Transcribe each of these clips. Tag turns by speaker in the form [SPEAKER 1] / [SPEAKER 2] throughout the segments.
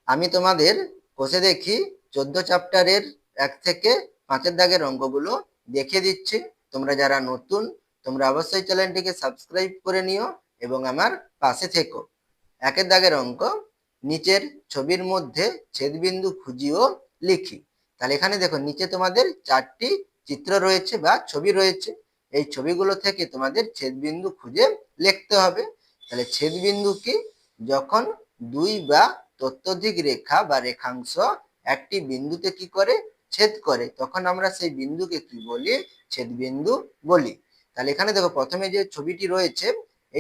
[SPEAKER 1] আমি তোমাদের কোষে দেখি 14 চ্যাপ্টারের 1 থেকে 5 দাগের অঙ্কগুলো দেখিয়ে দিচ্ছি। তোমরা যারা নতুন তোমরা অবশ্যই চ্যানেলটিকে সাবস্ক্রাইব করে নিও এবং আমার পাশে থেকো। 1 দাগের অঙ্ক, নিচের ছবির মধ্যে ছেদবিন্দু খুঁজিও লিখি। তাহলে এখানে দেখো নিচে তোমাদের 4টি চিত্র রয়েছে বা ছবি রয়েছে। এই ছবিগুলো থেকে তোমাদের ছেদবিন্দু খুঁজে লিখতে হবে। তাহলে ছেদবিন্দু কি? যখন দুই বা ততোধিক রেখা বা রেখাংশ একটি বিন্দুতে কি করে? ছেদ করে, তখন আমরা সেই বিন্দুকে কি বলি? ছেদবিন্দু বলি। তাহলে এখানে দেখো প্রথমে যে ছবিটি রয়েছে,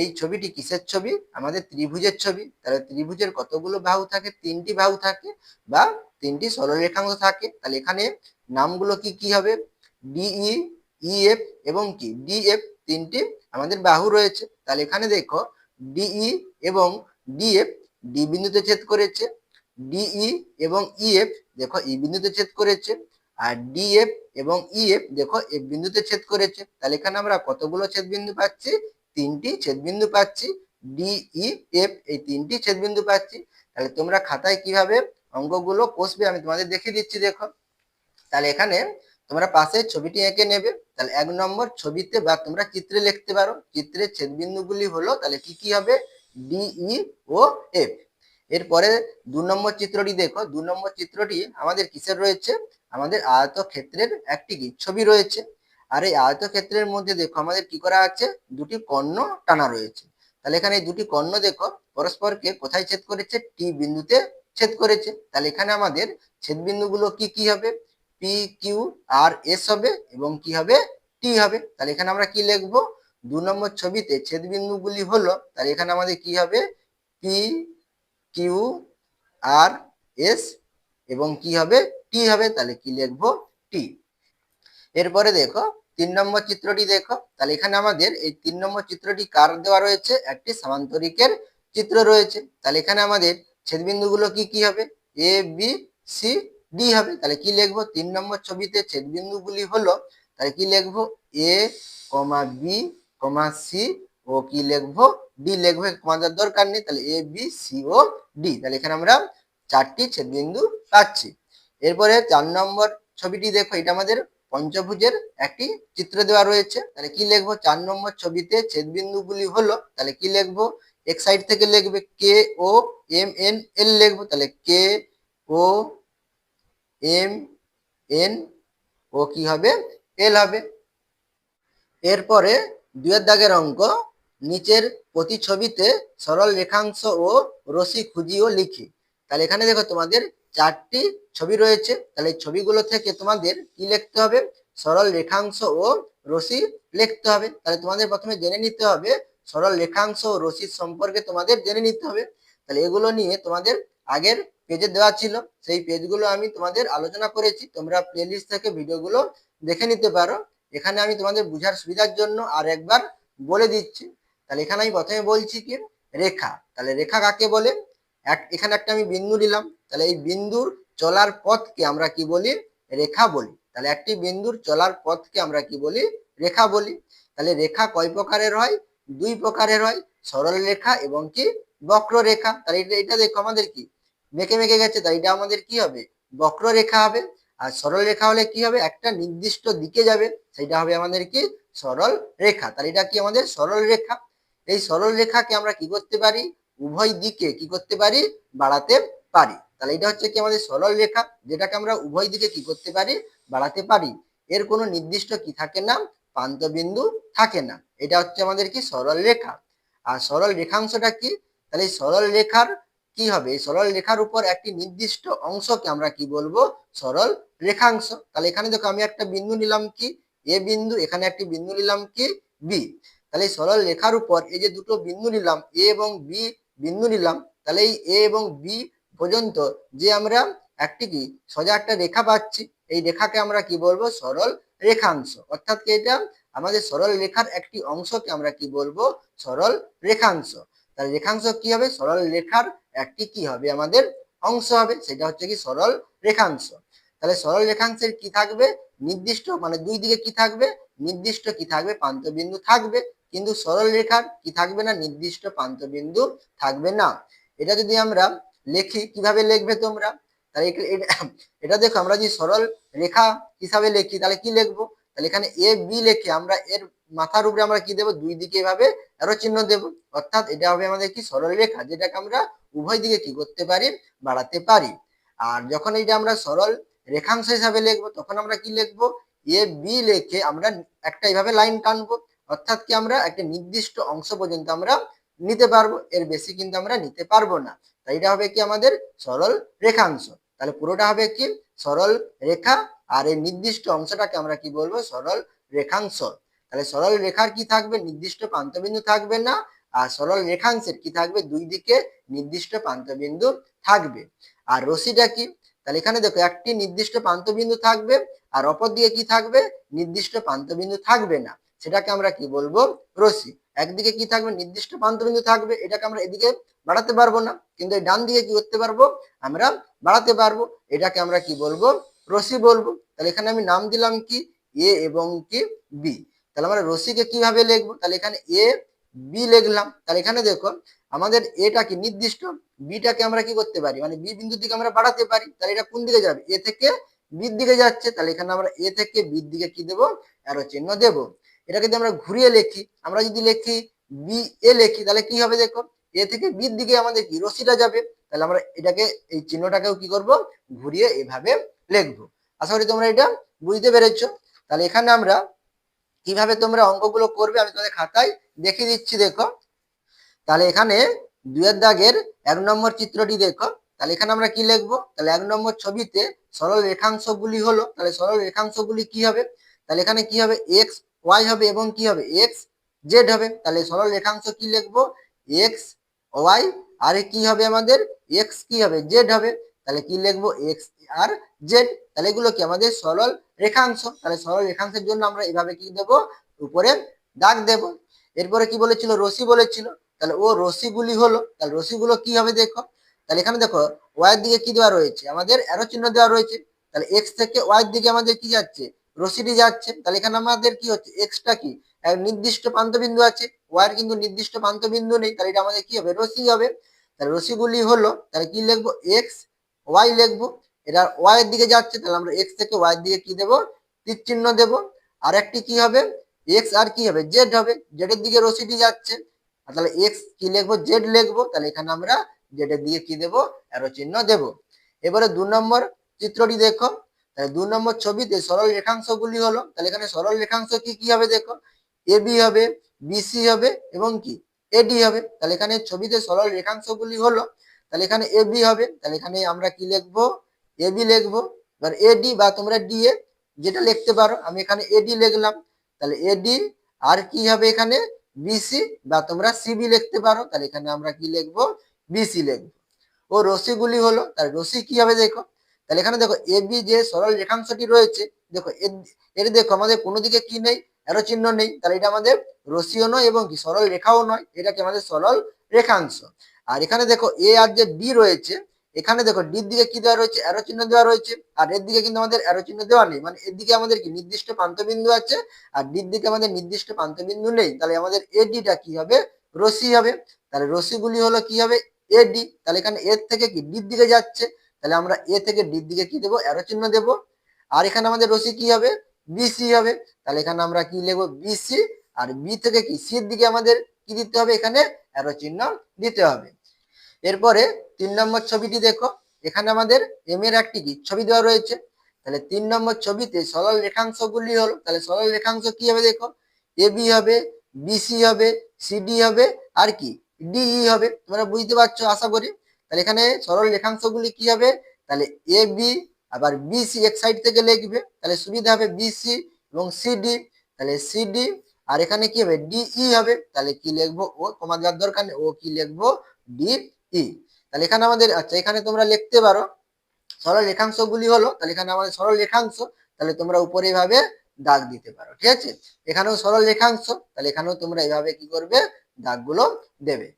[SPEAKER 1] এই ছবিটি কিসের ছবি? আমাদের ত্রিভুজের ছবি। তাহলে ত্রিভুজের কতগুলো বাহু থাকে? 3টি বাহু থাকে বা 3টি সরলরেখাংশ থাকে। তাহলে এখানে নামগুলো কি কি হবে? ডিই, ইএফ এবং কি ডিএফ, 3টি আমাদের বাহু রয়েছে। তাহলে এখানে দেখো ডিই এবং ডিএফ ডি বিন্দুতে ছেদ করেছে, ডিই এবং ইএফ দেখো ই বিন্দুতে ছেদ করেছে, আর ডিএফ এবং ইএফ দেখো এফ বিন্দুতে ছেদ করেছে। তাহলে এখানে আমরা কতগুলো ছেদ বিন্দু পাচ্ছি? 3টি ছেদ বিন্দু পাচ্ছি। ডিই এফ এই 3টি ছেদ বিন্দু পাচ্ছি। তাহলে তোমরা খাতায় কিভাবে অঙ্কগুলো কষবে আমি তোমাদের দেখিয়ে দিচ্ছি, দেখো। তাহলে এখানে তোমরা পাশে ছবিটি এঁকে নেবে। তাহলে 1 নম্বর ছবিতে বা তোমরা চিত্রে লিখতে পারো, চিত্রের ছেদবিন্দুগুলি হলো তাহলে কি কি হবে? ডিই ও এফ। এরপরে 2 নম্বর চিত্রটি দেখো। 2 নম্বর চিত্রটি আমাদের কিসের রয়েছে? আমাদের আয়তক্ষেত্রের একটি কি ছবি রয়েছে। আর এই আয়তক্ষেত্রের মধ্যে দেখো আমাদের কি করা আছে? দুটি কর্ণ টানা রয়েছে। তাহলে এখানে এই দুটি কর্ণ দেখো পরস্পরকে কোথায় ছেদ করেছে? টি বিন্দুতে ছেদ করেছে। তাহলে এখানে আমাদের ছেদবিন্দুগুলো কি কি হবে? পি কিউ আর এস হবে এবং কি হবে? টি হবে। তাহলে এখানে আমরা কি লিখবো? 2 নম্বর ছবিতে ছেদবিন্দুগুলি হলো, তাহলে এখানে আমাদের কি হবে? পি কিউ আর এস এবং কি হবে? টি হবে। তাহলে কি লিখবো? টি। এরপরে দেখো 3 নম্বর চিত্রটি দেখো। তাহলে এখানে আমাদের এই 3 নম্বর চিত্রটি কার দেওয়া রয়েছে? একটি সামান্তরিকের চিত্র রয়েছে। তাহলে এখানে আমাদের ছেদবিন্দুগুলো কি কি হবে? এ বি সি ডি হবে। তাহলে কি লিখবো? 3 নম্বর ছবিতে ছেদবিন্দুগুলি হলো, তাহলে কি লিখবো? এ কমা বি কমা সি ও কি লিখবো? ডি লিখবো, কমার দরকার নেই। তাহলে A B C O D. তাহলে এখানে আমরা 4টি ছেদবিন্দু পাচ্ছি। এরপরে 4 নম্বর ছবিটি দেখো, এটা আমাদের পঞ্চভুজের একটি চিত্র দেওয়া রয়েছে। তাহলে কি লিখবো? 4 নম্বর ছবিতে ছেদবিন্দুগুলি হলো, তাহলে কি লিখবো? এক সাইড থেকে লিখবে কে ও এম এন এল লিখবো। তাহলে কে ও এম এন ও কি হবে? এল হবে। এরপরে 2 দাগের অঙ্ক, নিচের প্রতিছবিতে সরল রেখাংশ ও রশ্মি খুঁজিও লিখি। তাহলে এখানে দেখো তোমাদের 4টি ছবি রয়েছে। তাহলে এই ছবিগুলো থেকে তোমাদের কি লিখতে হবে? সরল রেখাংশ ও রশ্মি লিখতে হবে। তাহলে তোমাদের প্রথমে জেনে নিতে হবে সরল রেখাংশ ও রশ্মির সম্পর্কে তোমাদের জেনে নিতে হবে। তাহলে এগুলো নিয়ে তোমাদের আগের পেজে দেওয়া ছিল, সেই পেজগুলো আমি তোমাদের আলোচনা করেছি। তোমরা প্লেলিস্ট থেকে ভিডিওগুলো দেখে নিতে পারো। এখানে আমি তোমাদের বুঝার সুবিধার জন্য আর একবার বলে দিচ্ছি। তাহলে এখানে আমি প্রথমে বলছি কি? রেখা। তাহলে রেখা কাকে বলে? এখানে একটা আমি বিন্দু নিলাম, তাহলে এই বিন্দুর চলার পথকে আমরা কি বলি? রেখা বলি। তাহলে একটি বিন্দুর চলার পথকে আমরা কি বলি? রেখা বলি। তাহলে রেখা কয় প্রকারের হয়? 2 প্রকারের হয়, সরল রেখা এবং কি বক্ররেখা। তাহলে এটা দেখো আমাদের কি মেকে মেকে গেছে, তাই এটা আমাদের কি হবে? বক্ররেখা হবে। আর সরল রেখা হলে কি হবে? একটা নির্দিষ্ট দিকে যাবে, সেটা হবে আমাদের কি? সরল রেখা। তাহলে এটা কি আমাদের সরল রেখা। এই সরল রেখাকে আমরা কি করতে পারি? উভয় দিকে কি করতে পারি? বাড়াতে পারি। তাহলে এটা হচ্ছে কি আমাদের সরল রেখা, যেটাকে আমরা উভয় দিকে কি করতে পারি? বাড়াতে পারি। এর কোনো নির্দিষ্ট কি থাকে না? প্রান্ত বিন্দু থাকে না। এটা হচ্ছে আমাদের কি? সরল রেখা। আর সরল রেখাংশটা কি? তাহলে এই সরল রেখার কি হবে? এই সরল রেখার উপর একটি নির্দিষ্ট অংশকে আমরা কি বলবো? সরল রেখাংশ। তাহলে এখানে দেখো আমি একটা বিন্দু নিলাম কি? এ বিন্দু, এখানে একটি বিন্দু নিলাম কি? বি। তাহলে এই সরল রেখার উপর এই যে দুটো বিন্দু নিলাম, এ এবং বি বিন্দু নিলাম, তাহলে এই এ এবং বি পর্যন্ত যে আমরা একটি কি সোজা একটা রেখা পাচ্ছি, এই রেখাকে আমরা কি বলবো? সরল রেখাংশ। অর্থাৎ কি এটা আমাদের সরল রেখার একটি অংশকে আমরা কি বলবো? সরল রেখাংশ। তাহলে রেখাংশ কি হবে? সরল রেখার একটি কি হবে? আমাদের অংশ হবে, সেটা হচ্ছে কি সরল রেখাংশ। তাহলে সরল রেখাংশের কি থাকবে? নির্দিষ্ট মানে দুই দিকে কি থাকবে? নির্দিষ্ট কি থাকবে? প্রান্তবিন্দু থাকবে। কিন্তু সরল রেখার কি থাকবে না? নির্দিষ্ট প্রান্তবিন্দু থাকবে না। এটা যদি আমরা লিখি, কিভাবে লিখবে তোমরা? তাহলে এটা দেখো, আমরা যদি সরল রেখা হিসাবে লিখি তাহলে কি লিখবো? তাহলে এখানে এ বি লিখে আমরা এর মাথার উপরে আমরা কি দেবো? দুই দিকে এভাবে অ্যারো চিহ্ন দেব, অর্থাৎ এটা হবে আমাদের কি? সরল রেখা, যেটাকে আমরা উভয় দিকে কি করতে পারি? বাড়াতে পারি। আর যখন এটা আমরা সরল রেখাংশ হিসাবে লিখবো তখন আমরা কি লিখবো? এ বি লিখে আমরা একটা এইভাবে লাইন টানবো, অর্থাৎ কি আমরা একটা নির্দিষ্ট অংশ পর্যন্ত আমরা নিতে পারবো, এর বেশি কিন্তু আমরা নিতে পারবো না। তাই এটা হবে কি? আমাদের সরল রেখাংশ। তাহলে পুরোটা হবে কি? সরল রেখা, আর এই নির্দিষ্ট অংশটাকে আমরা কি বলবো? সরল রেখাংশ। তাহলে সরল রেখার কি থাকবে? নির্দিষ্ট প্রান্তবিন্দু থাকবে না, আর সরল রেখাংশের কি থাকবে? দুই দিকে নির্দিষ্ট প্রান্তবিন্দু থাকবে। আর রশিটা কি? তাহলে এখানে দেখো, একটি নির্দিষ্ট প্রান্তবিন্দু থাকবে আর অপর দিকে কি থাকবে? নির্দিষ্ট প্রান্তবিন্দু থাকবে না, সেটাকে আমরা কি বলবো? রশি। একদিকে কি থাকবে? নির্দিষ্ট প্রান্তবিন্দু থাকবে, এটাকে আমরা এদিকে বাড়াতে পারবো না, কিন্তু এই ডান দিকে কি করতে পারবো? আমরা বাড়াতে পারবো, এটাকে আমরা কি বলবো? রশি বলবো। তাহলে এখানে আমি নাম দিলাম কি? এ এবং কি বি। তাহলে আমরা রশিকে কিভাবে লিখবো? তাহলে এখানে এ বি লিখলাম। তাহলে এখানে দেখো, আমাদের এটা কি নির্দিষ্ট, বিটাকে আমরা কি করতে পারি? মানে বি বিন্দুর দিকে আমরা বাড়াতে পারি। তাহলে এটা কোন দিকে যাবে? এ থেকে বির দিকে যাচ্ছে, তাহলে এখানে আমরা এ থেকে বির দিকে কি দেবো? অ্যারো চিহ্ন দেবো। এটাকে যদি আমরা ঘুরিয়ে লিখি, আমরা যদি লিখি বি এ লিখি, তাহলে কি হবে? দেখো, এ থেকে বির দিকে আমাদের কি? রশিটা যাবে। তাহলে আমরা এটাকে, এই চিহ্নটাকেও কি করব? ঘুরিয়ে এভাবে লিখবো। আশা করি তোমরা এটা বুঝতে পেরেছো। তাহলে এখানে আমরা কিভাবে তোমরা অঙ্কগুলো করবে আমি তোমাদের খাতায় দেখিয়ে দিচ্ছি, দেখো। তাহলে এখানে 2 দাগের 1 নম্বর চিত্রটি দেখো। তাহলে এখানে আমরা কি লিখবো? তাহলে 1 নম্বর ছবিতে সরল রেখাংশগুলি হলো, তাহলে সরল রেখাংশগুলি কি হবে? তাহলে এখানে কি হবে? এক্স ওয়াই হবে এবং কি হবে? এক্স জেড হবে। তাহলে সরল রেখাংশ কি লিখবো? এক্স ওয়াই, আর কি হবে আমাদের? এক্স কি হবে? জেড হবে। তাহলে কি লিখবো? এক্স আর জেড। তাহলে এগুলো কি? আমাদের সরল রেখাংশ। তাহলে সরল রেখাংশের জন্য আমরা এভাবে কি দেবো? উপরে দাগ দেব। এরপরে কি বলেছিল? রশি বলেছিল। তাহলে ও রশিগুলি হলো, তাহলে রশিগুলো কি হবে? দেখো, তাহলে এখানে দেখো, ওয়াই এর দিকে কি দেওয়া রয়েছে? আমাদের অ্যারো চিহ্ন দেওয়া রয়েছে। তাহলে এক্স থেকে ওয়াই এর দিকে আমাদের কি যাচ্ছে? রশিটি যাচ্ছে। তাহলে এখানে আমাদের কি হচ্ছে? এক্সটা কি? এক নির্দিষ্ট প্রান্তবিন্দু আছে, ওয়াই এর কিন্তু নির্দিষ্ট প্রান্তবিন্দু নেই, তাহলে এটা আমাদের কি হবে? রশি হবে। তাহলে রশিগুলি হলো, তাহলে কি লিখবো? এক্স ওয়াই লিখবো। এটা ওয়াই এর দিকে যাচ্ছে, তাহলে আমরা এক্স থেকে ওয়াই এর দিকে কি দেবো? তীর চিহ্ন দেবো। আর একটি কি হবে? এক্স আর কি হবে? জেড হবে, জেড এর দিকে রশিটি যাচ্ছে। তাহলে এক্স কি লিখবো? জেড লিখবো। তাহলে এখানে আমরা জেড এর দিকে কি দেবো? অ্যারো চিহ্ন দেব। এবারে 2 নম্বর চিত্রটি দেখো। তাহলে 2 নম্বর ছবিতে সরল রেখাংশগুলি হলো, তাহলে এখানে সরল রেখাংশ কি কি হবে? দেখো, এ বি হবে, বিসি হবে এবং কি এডি হবে। তাহলে এখানে ছবিতে সরল রেখাংশগুলি হলো, তাহলে এখানে এ বি হবে। তাহলে এখানে আমরা কি লিখবো? এ বি লিখবো। এবার এডি বা তোমরা ডি এ যেটা লিখতে পারো, আমি এখানে এডি লিখলাম। তাহলে এডি আর কি হবে? এখানে বিসি বা তোমরা সিবি লিখতে পারো। তাহলে এখানে আমরা কি লিখবো? বিসি লিখবো। ও রশিগুলি হলো, তাহলে রশি কি হবে? দেখো, তাহলে এখানে দেখো, এ বি যে সরল রেখাংশটি রয়েছে, দেখো এর দেখো আমাদের কোনো দিকে কি নেই? অ্যারো চিহ্ন নেই। তাহলে এটা আমাদের রশিও নয় এবং কি সরল রেখাও নয়, এটাকে আমাদের সরল রেখাংশ। আর এখানে দেখো এ আর যে ডি রয়েছে, এখানে দেখো ডির দিকে কি দেওয়া রয়েছে? অ্যারো চিহ্ন দেওয়া রয়েছে। আর এর দিকে কিন্তু আমাদের অ্যারো চিহ্ন দেওয়া নেই, মানে এর দিকে আমাদের কি নির্দিষ্ট প্রান্তবিন্দু আছে, আর ডির দিকে আমাদের নির্দিষ্ট প্রান্তবিন্দু নেই। তাহলে আমাদের এডিটা কি হবে? রশি হবে। তাহলে রশিগুলি হলো কি হবে? এডি। তাহলে এখানে এর থেকে কি ডির দিকে যাচ্ছে, তাহলে আমরা এ থেকে ডির দিকে কি দেবো? অ্যারো চিহ্ন দেবো। আর এখানে আমাদের রশি কি হবে? বিসি হবে। তাহলে এখানে আমরা কি লিখবো? বিসি। আর বি থেকে কি সির দিকে আমাদের কি দিতে হবে? এখানে অ্যারো চিহ্ন দিতে হবে। এরপরে 3 নম্বর ছবিটি দেখো, এখানে আমাদের এম এর একটি কি ছবি দেওয়া রয়েছে। তাহলে 3 নম্বর ছবিতে সরল রেখাংশগুলি হলো, তাহলে সরল রেখাংশ কি হবে? দেখো, এ বি হবে, বিসি হবে, সিডি হবে আর কি ডিই হবে। তোমরা বুঝতে পারছো আশা করি। তাহলে এখানে সরল রেখাংশগুলি কি হবে? তাহলে এ বি আবার বিসি এক সাইড থেকে লিখবে, তাহলে সুবিধা হবে বিসি এবং সিডি। তাহলে সিডি আর এখানে কি হবে? ডিই হবে। তাহলে কি লিখবো? ও তোমার যার দরকার নেই, ও কি লিখবো? D E. তাহলে এখানে আমাদের, আচ্ছা এখানে তোমরা লিখতে পারো সরল রেখাংশগুলি হলো, তাহলে এখানে আমাদের সরল রেখাংশ, তাহলে তোমরা উপরে এভাবে দাগ দিতে পারো, ঠিক আছে। এখানেও সরল রেখাংশ, তাহলে এখানেও তোমরা এইভাবে কি করবে? দাগগুলো দেবে।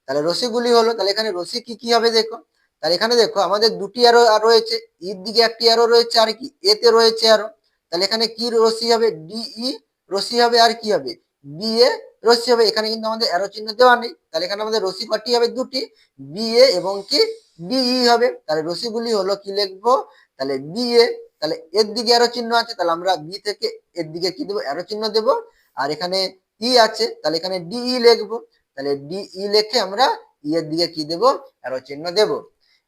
[SPEAKER 1] তাহলে রশিগুলি হলো, তাহলে এখানে রশি কি কি হবে? দেখো, তাহলে এখানে দেখো আমাদের দুটি অ্যারো রয়েছে, ইর দিকে একটি অ্যারো রয়েছে আর কি এতে রয়েছে অ্যারো। তাহলে এখানে কি রশি হবে? ডিই রশি হবে আর কি হবে? বি এ রশ্মি হবে। এখানে কিন্তু আমাদের অ্যারো চিহ্ন দেওয়া নেই, তাহলে এখানে আমাদের রশ্মি কটি হবে? দুটি, বি এ এবং কি ডিই হবে। তাহলে রশ্মিগুলি হলো কি লিখবো? তাহলে বি এ, তাহলে এর দিকে অ্যারো চিহ্ন আছে, তাহলে আমরা বি থেকে এর দিকে কি দেবো? অ্যারো চিহ্ন দেবো। আর এখানে ই আছে, তাহলে এখানে ডিই লিখবো। তাহলে ডিই লিখে আমরা ই এর দিকে কি দেবো? অ্যারো চিহ্ন দেবো।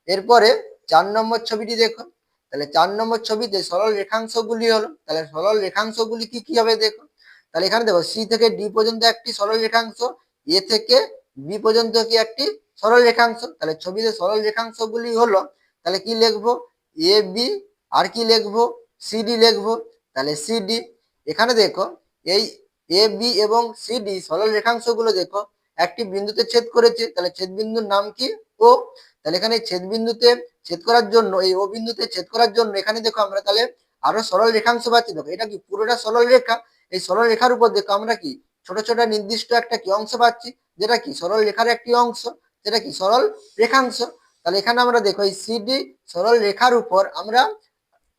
[SPEAKER 1] এরপরে 4 নম্বর ছবিটি দেখো। তাহলে 4 নম্বর ছবিতে সরল রেখাংশগুলি হলো, তাহলে সরল রেখাংশগুলি কি কি হবে দেখো। তাহলে এখানে দেখো সি থেকে ডি পর্যন্ত একটি সরল রেখাংশ, এ থেকে বি পর্যন্ত কি একটি সরল রেখাংশ। তাহলে ছবিতে সরল রেখাংশগুলি হলো, তাহলে কি লিখবো? এ বি, আর কি লিখবো? সিডি লিখবো। তাহলে সিডি, এখানে দেখো এই এ বি এবং সিডি সরল রেখাংশগুলো দেখো একটি বিন্দুতে ছেদ করেছে, তাহলে ছেদ বিন্দুর নাম কি? ও। তাহলে এখানে ছেদ বিন্দুতে ছেদ করার জন্য, এই ও বিন্দুতে ছেদ করার জন্য এখানে দেখো আমরা তাহলে আরো সরল রেখাংশ পাচ্ছি। দেখো এটা কি পুরোটা সরল রেখা, এই সরল রেখার উপর দেখো আমরা কি ছোট ছোট নির্দিষ্ট একটা কি অংশ পাচ্ছি, যেটা কি সরল রেখার একটি অংশ, যেটা কি সরল রেখাংশ। তাহলে এখানে আমরা দেখো এই সিডি সরল রেখার উপর আমরা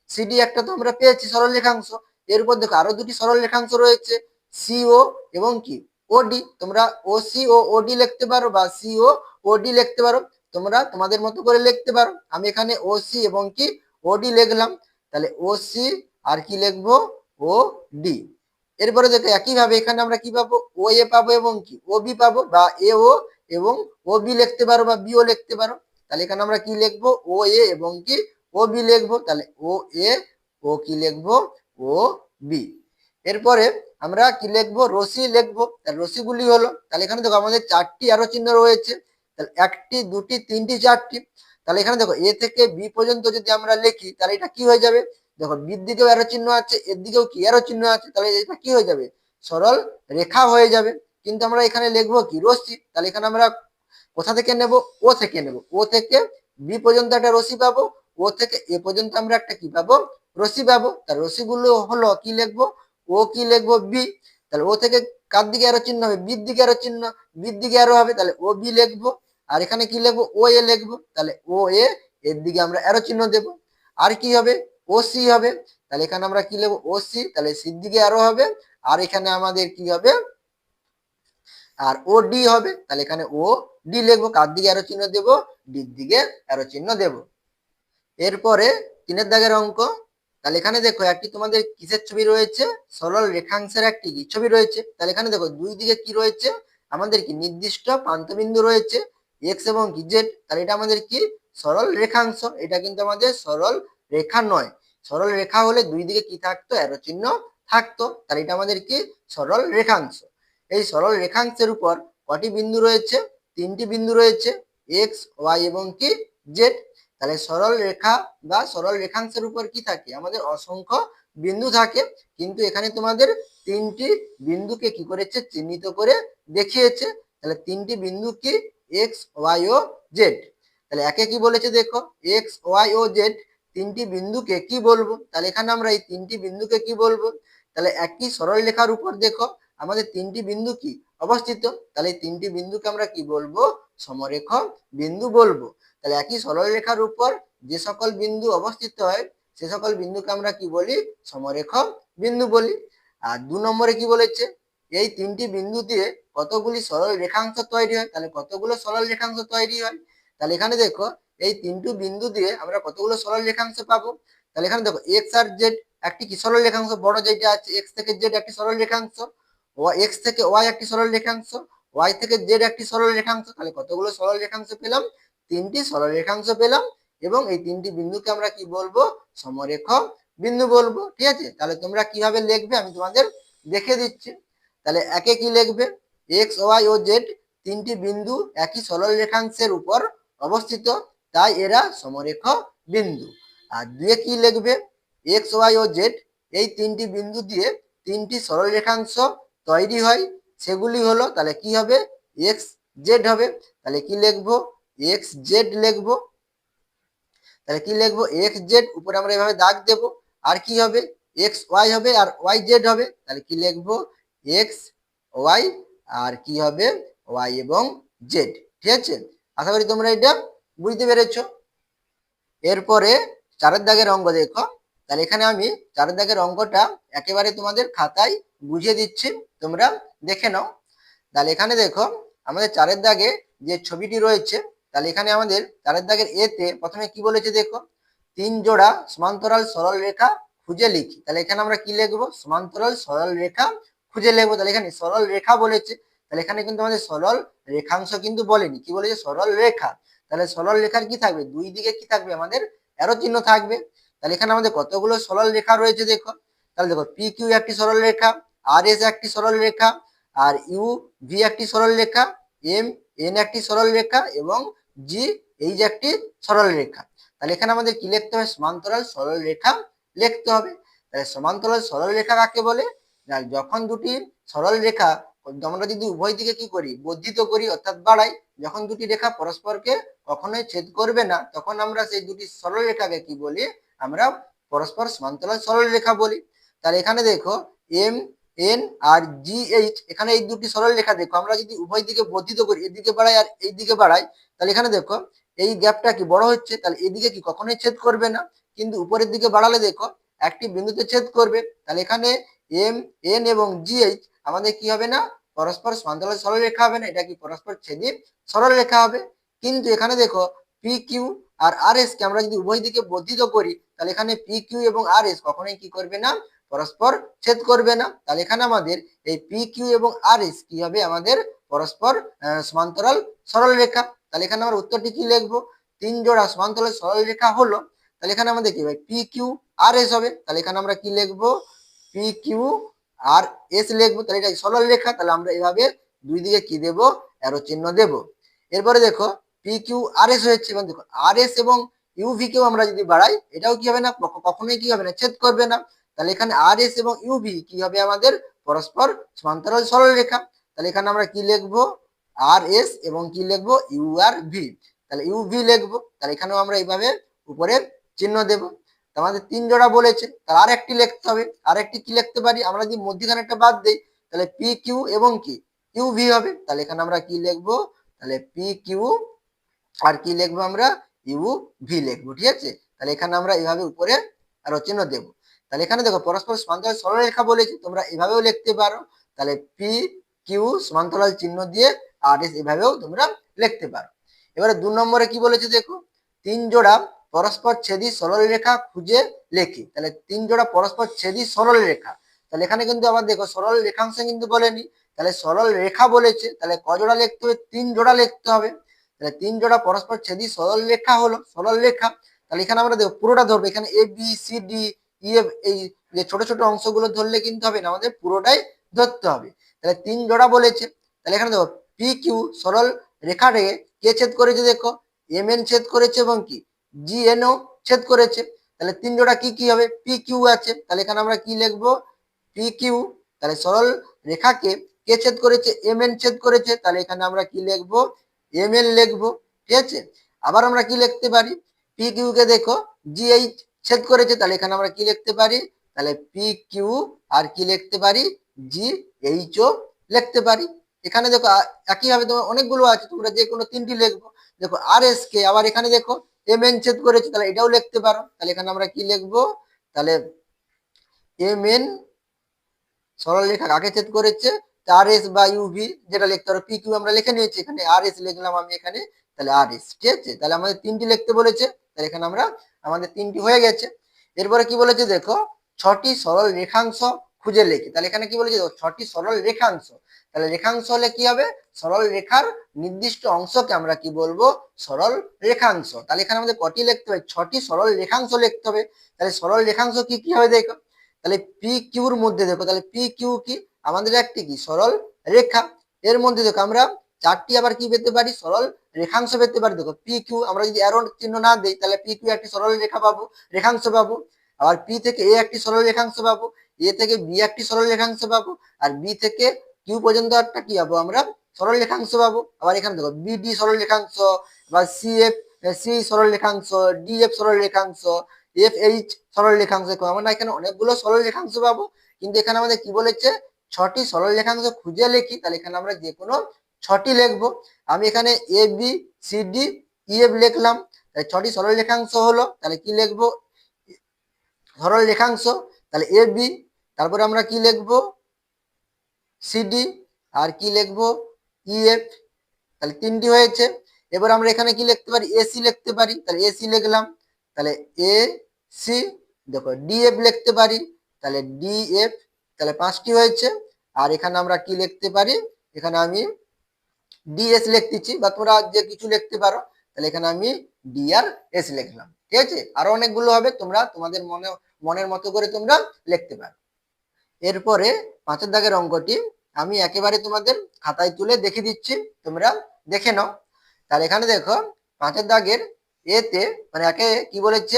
[SPEAKER 1] সিডি একটা তো আমরা পেয়েছি সরল রেখাংশ, এর উপর দেখো আরো দুটি সরল রেখাংশ রয়েছে, সিও এবং কি ওডি। তোমরা ওসি ও ওডি লিখতে পারো বা সিও ওডি লিখতে পারো, তোমরা তোমাদের মতো করে লিখতে পারো। আমি এখানে ওসি এবং কি ওডি লিখলাম। তাহলে ওসি আর কি লিখবো? ও ডি। এরপরে দেখো একইভাবে এখানে আমরা কি পাবো? ও এ পাবো এবং কি ও বি পাবো, বা এ ও এবং ও বি লিখতে পারো বা বিও লিখতে পারো। তাহলে এখানে আমরা কি লিখবো? ও এ এবং কি ও বি লিখবো। তাহলে ও এ, ও কি লিখবো? ও বি। এরপরে আমরা কি লিখবো? রশি লিখবো। তাহলে রশিগুলি হলো, তাহলে এখানে দেখো আমাদের চারটি আরো চিহ্ন রয়েছে, তাহলে একটি, দুটি, তিনটি, চারটি। তাহলে এখানে দেখো এ থেকে বি পর্যন্ত যদি আমরা লিখি তাহলে এটা কি হয়ে যাবে? দেখো বির দিকেও অ্যারো চিহ্ন আছে, এর দিকেও কি অ্যারো চিহ্ন আছে, তাহলে এটা কি হয়ে যাবে? সরল রেখা হয়ে যাবে। কিন্তু আমরা এখানে লিখবো কি? রশ্মি। তাহলে এখানে আমরা কোথা থেকে নেব? ও থেকে নেব। ও থেকে বি পর্যন্ত একটা রশ্মি পাবো, ও থেকে এ পর্যন্ত আমরা একটা কি পাবো? রশ্মি পাবো। তার রশ্মিগুলো হলো কি লিখবো? ও কি লিখবো? বি। তাহলে ও থেকে কার দিকে অ্যারো চিহ্ন হবে? বির দিকে অ্যারো চিহ্ন, বির দিকে অ্যারো হবে, তাহলে ও বি লিখবো। আর এখানে কি লিখবো? ও এ লিখবো। তাহলে ও এ, এর দিকে আমরা অ্যারো চিহ্ন দেবো। আর কি হবে? ও সি হবে। তাহলে এখানে আমরা কি লিখবো? ও সি, তাহলে সির দিকে অ্যারো হবে। আর এখানে আমাদের কি হবে? আর ও ডি হবে। তাহলে এখানে ও ডি লিখবো। কার দিকে অ্যারো চিহ্ন দেবো? ডির দিকে অ্যারো চিহ্ন দেবো। এরপরে 3 দাগের অঙ্ক। তাহলে এখানে দেখো একটি তোমাদের কিসের ছবি রয়েছে? সরল রেখাংশের একটি ছবি রয়েছে। তাহলে এখানে দেখো দুই দিকে কি রয়েছে? আমাদের কি নির্দিষ্ট প্রান্তবিন্দু রয়েছে, এক্স এবং কি জেড। তাহলে এটা আমাদের কি? সরল রেখাংশ। এটা কিন্তু আমাদের সরল রেখা নয়। সরল রেখা হলে দুই দিকে কি থাকতো? অ্যারো চিহ্ন থাকতো। তাহলে এটা আমাদের কি? সরল রেখাংশ। এই সরল রেখাংশের উপর কটি বিন্দু রয়েছে? 3টি বিন্দু রয়েছে, এক্স, ওয়াই এবং কি জেড। তাহলে সরল রেখা বা সরল রেখাংশের উপর কি থাকে? আমাদের অসংখ্য বিন্দু থাকে, কিন্তু এখানে তোমাদের 3টি বিন্দুকে কি করেছে? চিহ্নিত করে দেখিয়েছে। তাহলে 3টি বিন্দু কি? এক্স, ওয়াই ও জেড। তাহলে একে কি বলেছে দেখো? এক্স, ওয়াই ও জেড 3টি বিন্দুকে কি বলবো? তাহলে এখানে আমরা এই 3টি বিন্দুকে কি বলবো? তাহলে একই সরল রেখার উপর দেখো আমাদের 3টি বিন্দু কি অবস্থিত, তাহলে এই 3টি বিন্দুকে আমরা কি বলবো? সমরেখ বিন্দু বলবো। তাহলে একই সরল রেখার উপর যে সকল বিন্দু অবস্থিত হয় সে সকল বিন্দুকে আমরা কি বলি? সমরেখ বিন্দু বলি। আর 2 নম্বরে কি বলেছে? এই 3টি বিন্দু দিয়ে কতগুলি সরল রেখাংশ তৈরি হয়? তাহলে কতগুলো সরল রেখাংশ তৈরি হয়? তাহলে এখানে দেখো এই 3টি বিন্দু দিয়ে আমরা কতগুলো সরল রেখাংশ পাবো? তাহলে এখানে দেখো এক্স আর জেড একটি কি সরল রেখাংশ, বড় যেটা আছে এক্স থেকে জেড একটি সরল রেখাংশ, ও এক্স থেকে ওয়াই একটি সরল রেখাংশ, ওয়াই থেকে জেড একটি সরল রেখাংশ। তাহলে কতগুলো সরল রেখাংশ পেলাম? 3টি সরল রেখাংশ পেলাম। এবং এই 3টি বিন্দুকে আমরা কি বলবো? সমরেখ বিন্দু বলবো। ঠিক আছে, তাহলে তোমরা কিভাবে লিখবে আমি তোমাদের দেখে দিচ্ছি। তাহলে একে কি লিখবে? এক্স, ওয়াই ও জেড 3টি বিন্দু একই সরল রেখাংশের উপর অবস্থিত, তাই এরা সমরেখ বিন্দু। আর দুয়ে কি লিখবে? এক্স, ওয়াই ও জেড এই 3টি বিন্দু দিয়ে 3টি সরল রেখাংশ তৈরি হয়, সেগুলি হলো, তাহলে কি হবে? এক্স জেড হবে। তাহলে কি লিখবো? এক্স জেড লিখবো। তাহলে কি লিখবো? এক্স জেড, উপরে আমরা এভাবে দাগ দেব। আর কি হবে? এক্স ওয়াই হবে আর ওয়াই জেড হবে। তাহলে কি লিখবো? এক্স ওয়াই আর কি হবে? ওয়াই এবং জেড। ঠিক আছে, আশা করি তোমরা এটা বুঝতে পেরেছো। এরপরে 4 দাগের অঙ্ক দেখো। তাহলে এখানে আমি 4 দাগের অঙ্কটা একেবারে তোমাদের খাতায় বুঝিয়ে দিচ্ছি, তোমরা দেখে নাও। তাহলে এখানে দেখো আমাদের 4-এর দাগে যে ছবিটি রয়েছে, তাহলে এখানে আমাদের 4-এর দাগের এতে প্রথমে কি বলেছে দেখো, 3 জোড়া সমান্তরাল সরল রেখা খুঁজে লিখি। তাহলে এখানে আমরা কি লিখবো, সমান্তরাল সরল রেখা খুঁজে লিখবো। তাহলে এখানে সরল রেখা বলেছে, তাহলে এখানে কিন্তু আমাদের সরল রেখাংশ কিন্তু বলেনি, কি বলেছে, সরল রেখা। তাহলে সরল রেখার কি থাকবে, দুই দিকে কি থাকবে, আমাদের অ্যারো চিহ্ন থাকবে। তাহলে এখানে আমাদের কতগুলো সরল রেখা রয়েছে দেখো, তাহলে দেখো পি কিউ একটি সরল রেখা, আর এস একটি সরল রেখা, আর ইউ ভি একটি সরল রেখা, এম এন একটি সরল রেখা এবং জি এইচ একটি সরল রেখা। তাহলে এখানে আমাদের কি লিখতে হবে, সমান্তরাল সরল রেখা লিখতে হবে। তাহলে সমান্তরাল সরল রেখা কাকে বলে, না যখন দুটি সরল রেখা আমরা যদি উভয় দিকে কি করি, বর্ধিত করি অর্থাৎ বাড়াই, যখন দুটি রেখা পরস্পরকে কখনোই ছেদ করবে না, তখন আমরা সেই দুটি সরল রেখাকে কি বলি, আমরা পরস্পর সমান্তরাল সরল রেখা বলি। তাহলে এখানে দেখো এম এন আর জি এইচ, এখানে এই দুটি সরল রেখা দেখো, আমরা যদি উভয় দিকে বর্ধিত করি, এদিকে বাড়াই আর এইদিকে বাড়াই, তাহলে এখানে দেখো এই গ্যাপটা কি বড় হচ্ছে, তাহলে এদিকে কি কখনোই ছেদ করবে না, কিন্তু উপরের দিকে বাড়ালে দেখো একটি বিন্দুতে ছেদ করবে। তাহলে এখানে এম এন এবং জি এইচ আমাদের কি হবে না, পরস্পর সমান্তরাল সরল রেখা হবে না, এটা কি পরস্পর ছেদী সরল রেখা হবে। কিন্তু এখানে দেখো পি কিউ আর আর এস কে আমরা যদি উভয় দিকে বর্ধিত করি, তাহলে এখানে পি কিউ এবং আর এস কখনোই কি করবে না, পরস্পর ছেদ করবে না। তাহলে এখানে আমাদের এই পি কিউ এবং আর এস কি হবে, আমাদের পরস্পর সমান্তরাল সরল রেখা। তাহলে এখানে আমরা উত্তরটি কি লিখবো, 3 জোড়া সমান্তরাল সরল রেখা হলো। তাহলে এখানে আমাদের কি হবে, পি কিউ আর এস হবে। তাহলে এখানে আমরা কি লিখবো, পি কিউ আর এস লিখবো। তাহলে এটা সরল রেখা, তাহলে আমরা এভাবে দুই দিকে কি দেব, অ্যারো চিহ্ন দেব। এরপরে দেখো পি কিউ আর এস হয়েছে, এবং দেখো আর এস এবং ইউভি কেও আমরা যদি বাড়াই, এটাও কি হবে না, কখনোই কি হবে না, ছেদ করবে না। তাহলে এখানে আর এস এবং ইউভি কি হবে, আমাদের পরস্পর সমান্তরাল সরল রেখা। তাহলে এখানে আমরা কি লিখবো, আর এস এবং কি লিখবো, ইউ আর ভি। তাহলে ইউভি লিখবো। তাহলে এখানেও আমরা এইভাবে উপরে চিহ্ন দেব। আমাদের 3 জোড়া বলেছে, তার আর একটি লিখতে হবে। আর একটি কি লিখতে পারি, আমরা যদি মধ্যখানে একটা বাদ দেই, তাহলে পি কিউ এবং কি ইউভি হবে। তাহলে এখানে আমরা কি লিখবো, তাহলে পি কিউ আর কি লিখবো, আমরা ইউ ভি লিখবো, ঠিক আছে। তাহলে এখানে আমরা এইভাবে উপরে আরো চিহ্ন দেবো। তাহলে এখানে দেখো পরস্পর সমান্তরাল সরলরেখা বলেছে, তোমরা এভাবেও লিখতে পারো। তাহলে পি কিউ সমান্তরাল চিহ্ন দিয়ে আর এস এভাবেও তোমরা লিখতে পারো। এবারে 2 নম্বরে কি বলেছে দেখো, 3 জোড়া পরস্পর ছেদী সরলরেখা খুঁজে লেখি। তাহলে 3 জোড়া পরস্পর ছেদী সরলরেখা, তাহলে এখানে কিন্তু আবার দেখো সরল রেখাংশ কিন্তু বলেনি, তাহলে সরল রেখা বলেছে, তাহলে ক জোড়া লিখতে হবে, 3 জোড়া লিখতে হবে। তাহলে 3 জোড়া পরস্পর ছেদী সরল রেখা হলো সরল রেখা। তাহলে এখানে আমরা দেখো পুরোটা ধরবো, এখানে A B C D E F, এই যে ছোট ছোট অংশগুলো ধরলে কিন্তু হবে না, আমাদের পুরোটাই ধরতে হবে। তাহলে 3 জোড়া বলেছে, তাহলে এখানে দেখো পি কিউ সরল রেখাটাকে কে ছেদ করেছে দেখো, এম এন ছেদ করেছে এবং কি জি এন ও ছেদ করেছে। তাহলে 3 জোড়া কি কি হবে, পি কিউ আছে। তাহলে এখানে আমরা কি লিখবো, পি কিউ। তাহলে সরল রেখাকে কে ছেদ করেছে, এম এন ছেদ করেছে। তাহলে এখানে আমরা কি লিখবো, এম এন লিখবো, ঠিক আছে। আবার আমরা কি লিখতে পারি, পি কিউ কে দেখো জি এইচ ছেদ করেছে। তাহলে এখানে আমরা কি লিখতে পারি, তাহলে পি কিউ আর কি লিখতে পারি, জি এইচ ও লিখতে পারি। এখানে দেখো একইভাবে তোমার অনেকগুলো আছে, তোমরা যে কোনো 3টি লিখবো। দেখো আর এস কে আবার এখানে দেখো এম এন ছেদ করেছে, তাহলে এটাও লিখতে পারো। তাহলে এখানে আমরা কি লিখবো, তাহলে এম এন সরল রেখা কাকে ছেদ করেছে, আর এস বা ইউভি যেটা লিখতে পারো। পি কিউ আমরা লিখে নিয়েছি, এখানে আর এস লিখলাম আমি এখানে, তাহলে আর এস, ঠিক আছে। তাহলে আমাদের 3টি লিখতে বলেছে, তাহলে এখানে আমরা আমাদের 3টি হয়ে গেছে। এরপরে কি বলেছে দেখো, 6টি সরল রেখাংশ খুঁজে লেখি। তাহলে এখানে কি বলেছে, 6টি সরল রেখাংশ। তাহলে রেখাংশ হলে কি হবে, সরল রেখার নির্দিষ্ট অংশকে আমরা কি বলবো, সরল রেখাংশ। তাহলে এখানে আমাদের কটি লিখতে হবে, 6টি সরল রেখাংশ লিখতে হবে। তাহলে সরল রেখাংশ কি কি হবে দেখো, তাহলে পি কিউর মধ্যে দেখো, তাহলে পি কিউ কি আমাদের একটি কি সরল রেখা। এর মধ্যে দেখো আমরা 4টি আবার কি পেতে পারি, সরল রেখাংশ পেতে পারি। দেখো পি কিউ আমরা যদি অ্যারো চিহ্ন না দেই, তাহলে পি কিউ একটি সরল রেখা পাবো, রেখাংশ পাবো। আবার পি থেকে এ একটি সরল রেখাংশ পাবো, এ থেকে বি একটি সরল রেখাংশ পাবো, আর বি থেকে কিউ পর্যন্ত একটা কি পাবো, আমরা সরল রেখাংশ পাবো। আবার এখানে দেখো বিডি সরল রেখাংশ, বা সি এফ সি সরল রেখাংশ, ডি এফ সরল রেখাংশ, এফ এইচ সরল রেখাংশ। আমরা এখানে অনেকগুলো সরল রেখাংশ পাবো, কিন্তু এখানে আমাদের কি বলেছে, 6টি সরল রেখাংশ খুঁজে লিখি। তাহলে এখানে আমরা যে কোনো 6টি লিখবো। আমি এখানে A B C D E F লিখলাম, তাহলে 6টি সরল রেখাংশ হলো। তাহলে কি লিখবো, সরল রেখাংশ, তাহলে এ বি, তারপরে আমরা কি লিখবো, সিডি, আর কি লিখবো ইএফ, তাহলে তিনটি হয়েছে। এবার আমরা এখানে কি লিখতে পারি এসি লিখতে পারি, তাহলে এসি লিখলাম, তাহলে এ সি, দেখো ডিএফ লিখতে পারি, তাহলে ডিএফ, তাহলে পাঁচটি হয়েছে। আর এখানে আমরা কি লিখতে পারি, এখানে আমি ডিএস লিখতেছি, বা তোমরা যে কিছু লিখতে পারো, তাহলে এখানে আমি ডি আর এস লিখলাম, ঠিক আছে। আরো অনেকগুলো হবে, তোমরা তোমাদের মনের মতো করে তোমরা লিখতে পারো। এরপরে পাঁচের দাগের অঙ্কটি আমি একেবারে তোমাদের খাতায় তুলে দেখে দিচ্ছি, তোমরা দেখে নাও। তাহলে এখানে দেখো পাঁচের দাগের এতে মানে একে কি বলেছে,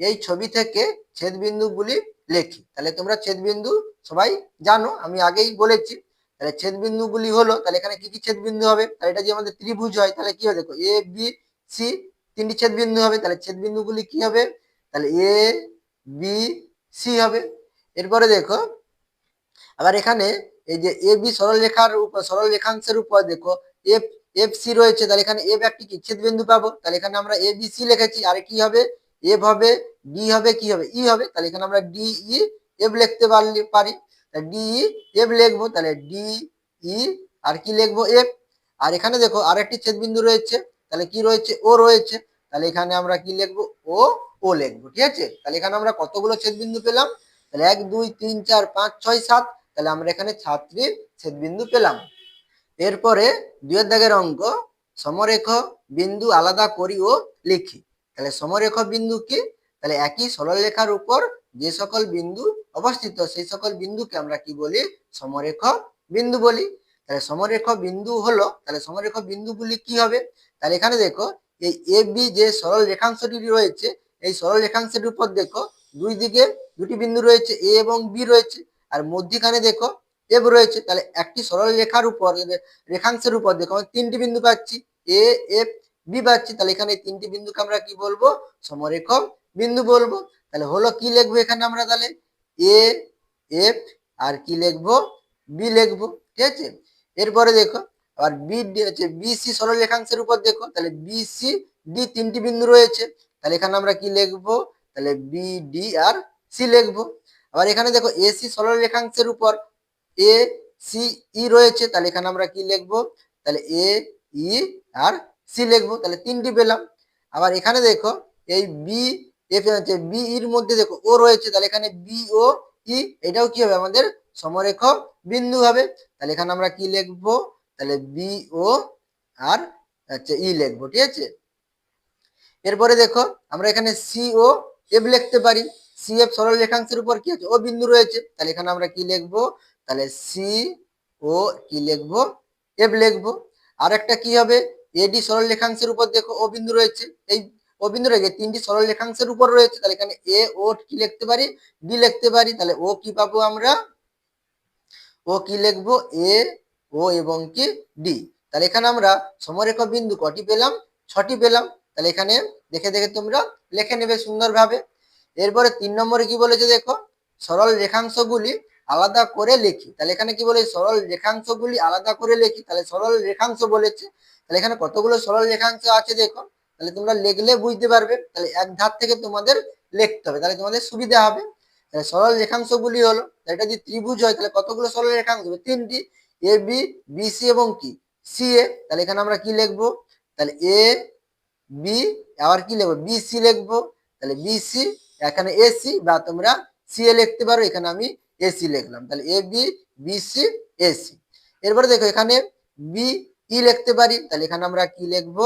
[SPEAKER 1] এই ছবি থেকে ছেদ বিন্দুগুলি লেখি। তাহলে তোমরা ছেদ বিন্দু সবাই জানো, আমি আগেই বলেছি। তাহলে ছেদ বিন্দুগুলি হলো, তাহলে এখানে কি কি ছেদ বিন্দু হবে, তাহলে এটা যে আমাদের ত্রিভুজ হয়, তাহলে কি হবে দেখো এ বি সি, তিনটি ছেদ বিন্দু হবে। তাহলে ছেদ বিন্দুগুলি কি হবে, তাহলে এ বি সি হবে। এরপরে দেখো আবার এখানে এই যে এ বি সরল রেখার উপর, সরল রেখাংশের উপর দেখো এফ এফ সি রয়েছে, তাহলে এখানে এফ একটি কি ছেদ বিন্দু পাবো। তাহলে এখানে আমরা এ বি সি লিখেছি, আর কি হবে এফ হবে, ডি হবে, কি হবে ই হবে। তাহলে এখানে আমরা ডি ই এফ লিখতে পারি, ডি ই এফ লিখবো, তাহলে ডি ই আর কি লিখবো এফ। আর এখানে দেখো আর একটি ছেদ বিন্দু রয়েছে, তাহলে কি রয়েছে ও রয়েছে, তাহলে এখানে আমরা কি লিখবো ও ও লিখবো, ঠিক আছে। তাহলে এখানে আমরা কতগুলো ছেদ বিন্দু পেলাম, তাহলে 1 2 3 4 5 6 7, তাহলে আমরা এখানে 7টি ছেদবিন্দু পেলাম। এরপরে 2 এর দাগের অঙ্ক, সমরেখ বিন্দু আলাদা করি ও লিখি। তাহলে সমরেখ বিন্দু কি, তাহলে একই সরলরেখার উপর যে সকল বিন্দু অবস্থিত সেই সকল বিন্দুকে আমরা কি বলি সমরেখ বিন্দু বলি। তাহলে সমরেখ বিন্দু হলো, তাহলে সমরেখ বিন্দুগুলি কি হবে, তাহলে এখানে দেখো এই এ বি যে সরল রেখাংশটি রয়েছে, এই সরল রেখাংশের উপর দেখো দুই দিকে দুটি বিন্দু রয়েছে এ এবং বি রয়েছে, আর মধ্যখানে দেখো এফ রয়েছে। তাহলে একটি সরল রেখার উপর রেখাংশের উপর দেখো আমরা তিনটি বিন্দু পাচ্ছি এ এফ বি পাচ্ছি, তাহলে এখানে তিনটি বিন্দুকে আমরা কি বলবো সমরেখ বিন্দু বলবো। তাহলে হলো কি লিখবো এখানে আমরা, তাহলে এ এফ আর কি লিখবো বি লিখবো, ঠিক আছে। এরপরে দেখো আবার বি হচ্ছে বিসি সরল রেখাংশের উপর দেখো, তাহলে বিসি ডি তিনটি বিন্দু রয়েছে, তাহলে এখানে আমরা কি লিখবো, তাহলে বি ডি আর সি লিখবো। আবার এখানে দেখো এসি সরল রেখাংশের উপর এ সি ই রয়েছে, তাহলে এখানে আমরা কি লিখবো, তাহলে এ ই আর সি লিখবো, তাহলে তিনটি পেলাম। আবার এখানে দেখো এই বি এফ হচ্ছে বি এর মধ্যে দেখো ও রয়েছে, তাহলে এখানে বি ও ই, এটাও কি হবে আমাদের সমরেখ বিন্দু হবে। তাহলে এখানে আমরা কি লিখবো, তাহলে বি ও আর হচ্ছে ই লিখবো, ঠিক আছে। এরপরে দেখো আমরা এখানে সি ও এফ লিখতে পারি, সি এফ সরল রেখাংশের উপর কি আছে ও বিন্দু রয়েছে, তাহলে এখানে আমরা কি লিখবো, তাহলে সি ও কি লিখবো এফ লিখবো। আর একটা কি হবে এডি সরল রেখাংশের উপর দেখো ও বিন্দু রয়েছে, এই ও বিন্দু রেখে তিনটি সরল রেখাংশের উপর রয়েছে, তাহলে এখানে এ ও কি লিখতে পারি ডি লিখতে পারি। তাহলে ও কি পাবো আমরা, ও কি লিখবো এ ও এবং কি ডি। তাহলে এখানে আমরা সমরেখ বিন্দু কটি পেলাম, 6টি পেলাম। তাহলে এখানে দেখে দেখে তোমরা লিখে নেবে সুন্দরভাবে। এরপরে 3 নম্বরে কি বলেছে দেখো সরল রেখাংশগুলি আলাদা করে লিখি। তাহলে এখানে কি বলে সরল রেখাংশগুলি আলাদা করে লিখি, তাহলে সরল রেখাংশ বলেছে, তাহলে এখানে কতগুলো সরল রেখাংশ আছে দেখো, তাহলে তোমরা লিখলে বুঝতে পারবে। তাহলে এক ধাপ থেকে তোমাদের লিখতে হবে, তাহলে তোমাদের সুবিধা হবে। সরল রেখাংশগুলি হলো, এটা যদি ত্রিভুজ হয় তাহলে কতগুলো সরল রেখাংশ হবে 3টি, এ বি বি সি এবং কি সি এ। তাহলে এখানে আমরা কি লিখবো, তাহলে এ বি আবার কি লিখবো বি সি লিখবো, তাহলে বি সি এখানে এ সি বা তোমরা সি এ লিখতে পারো, এখানে আমি এ সি লিখলাম, তাহলে A B B C A C. এরপরে দেখো এখানে বি ই লিখতে পারি, তাহলে এখানে আমরা কি লিখবো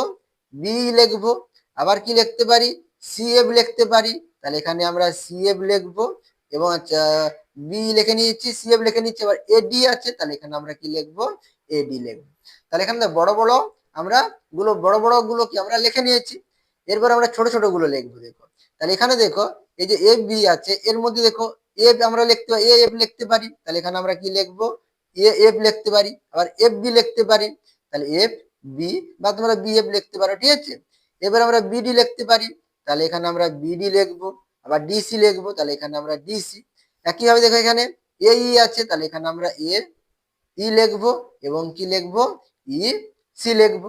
[SPEAKER 1] বি লিখবো। আবার কি লিখতে পারি সি এফ লিখতে পারি, তাহলে এখানে আমরা সি এফ লিখবো এবং বি লিখে নিয়েছি সি এফ লিখে নিচ্ছি। আবার এডি আছে, তাহলে এখানে আমরা কি লিখবো এডি লিখবো। তাহলে এখানে বড় বড় আমরা বড় বড় গুলো কি আমরা লিখে নিয়েছি। এরপর আমরা ছোট ছোট গুলো লিখবো দেখো, তাহলে এখানে দেখো এই যে এফ বি আছে এর মধ্যে দেখো এফ আমরা লিখতে পারি এ এফ লিখতে পারি, তাহলে এখানে আমরা কি লিখবো এ এফ লিখতে পারি। আবার এফ বি লিখতে পারি, তাহলে এফ বি বা তোমরা বি এফ লিখতে পারো, ঠিক আছে। এবার আমরা বিডি লিখতে পারি, তাহলে এখানে আমরা বিডি লিখবো। আবার ডিসি লিখবো, তাহলে এখানে আমরা ডিসি। একইভাবে দেখো এখানে এ ই আছে, তাহলে এখানে আমরা এ ই লিখবো এবং কি লিখবো ই সি লিখবো।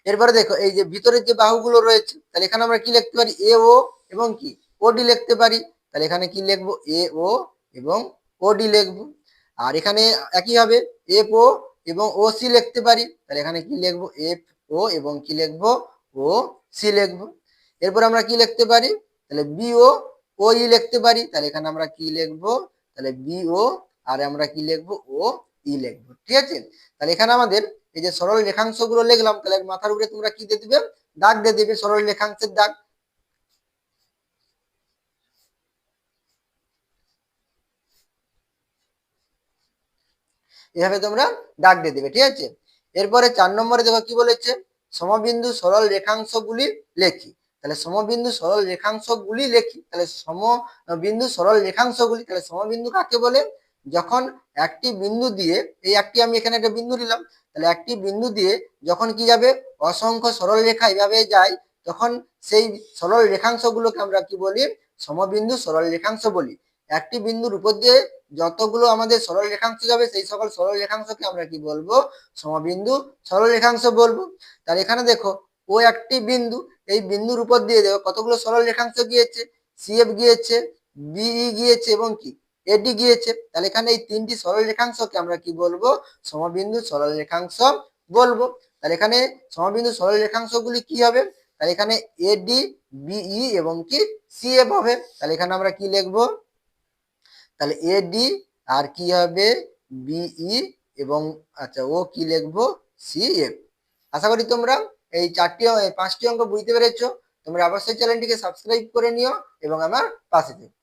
[SPEAKER 1] এরপরে দেখো এই যে ভিতরের যে বাহুগুলো রয়েছে, তাহলে এখানে আমরা কি লিখতে পারি এ ও এবং কি ওডি লিখতে পারি, তাহলে এখানে কি লিখবো এ ও এবং ওডি লিখবো। আর এখানে একই হবে এফ ও এবং ও সি লিখতে পারি, তাহলে এখানে কি লিখবো এফ ও এবং কি লিখবো ও সি লিখবো। এরপর আমরা কি লিখতে পারি, তাহলে বি ও ও ই লিখতে পারি, তাহলে এখানে আমরা কি লিখবো, তাহলে বি ও আর আমরা কি লিখবো ও ই লিখবো, ঠিক আছে। তাহলে এখানে আমাদের এই যে সরল রেখাংশ গুলো লিখলাম, তাহলে মাথার উপরে তোমরা কি দিয়ে দিবে, দাগ দিয়ে দিবে, সরল রেখাংশের দাগ। এভাবে তোমরা দাগ দিয়ে দিবে, ঠিক আছে। এরপরে 4 নম্বরে দেখো কি বলেছে, সমবিন্দু সরল রেখাংশগুলি লেখি। তাহলে সমবিন্দু সরল রেখাংশগুলি লেখি, তাহলে সমবিন্দু সরল রেখাংশগুলি, তাহলে সমবিন্দু কাকে বলে, যখন একটি বিন্দু দিয়ে, এই একটি আমি এখানে একটা বিন্দু নিলাম, তাহলে একটি বিন্দু দিয়ে যখন কি যাবে অসংখ্য সরল রেখা এইভাবে যায়, তখন সেই সরল রেখাংশগুলোকে আমরা কি বলি, সমবিন্দু সরল রেখাংশ বলি। একটি বিন্দুর উপর দিয়ে যতগুলো আমাদের সরল রেখাংশ যাবে সেই সকল সরল রেখাংশকে আমরা কি বলবো, সমবিন্দু সরল রেখাংশ বলবো। তাহলে এখানে দেখো ও একটি বিন্দু, এই বিন্দুর উপর দিয়ে দেখো কতগুলো সরল রেখাংশ গিয়েছে, সিএফ গিয়েছে, বিই গিয়েছে এবং কি এডি গিয়েছে। তাহলে এখানে এই তিনটি সরল রেখাংশকে আমরা কি বলবো, সমবিন্দু সরল রেখাংশ বলবো। তাহলে এখানে সমবিন্দু সরল রেখাংশগুলি কি হবে, তাহলে এখানে এডি, বিই এবং কি সিএফ হবে। তাহলে এখানে আমরা কি লিখবো, তাহলে এডি আর কি হবে বিই এবং আচ্ছা ও কি লিখবো সিএফ। আশা করি তোমরা এই 5টি অঙ্ক বুঝতে পেরেছো। তোমরা অবশ্যই চ্যানেলটিকে সাবস্ক্রাইব করে নিও এবং আমার পাশে থেকো।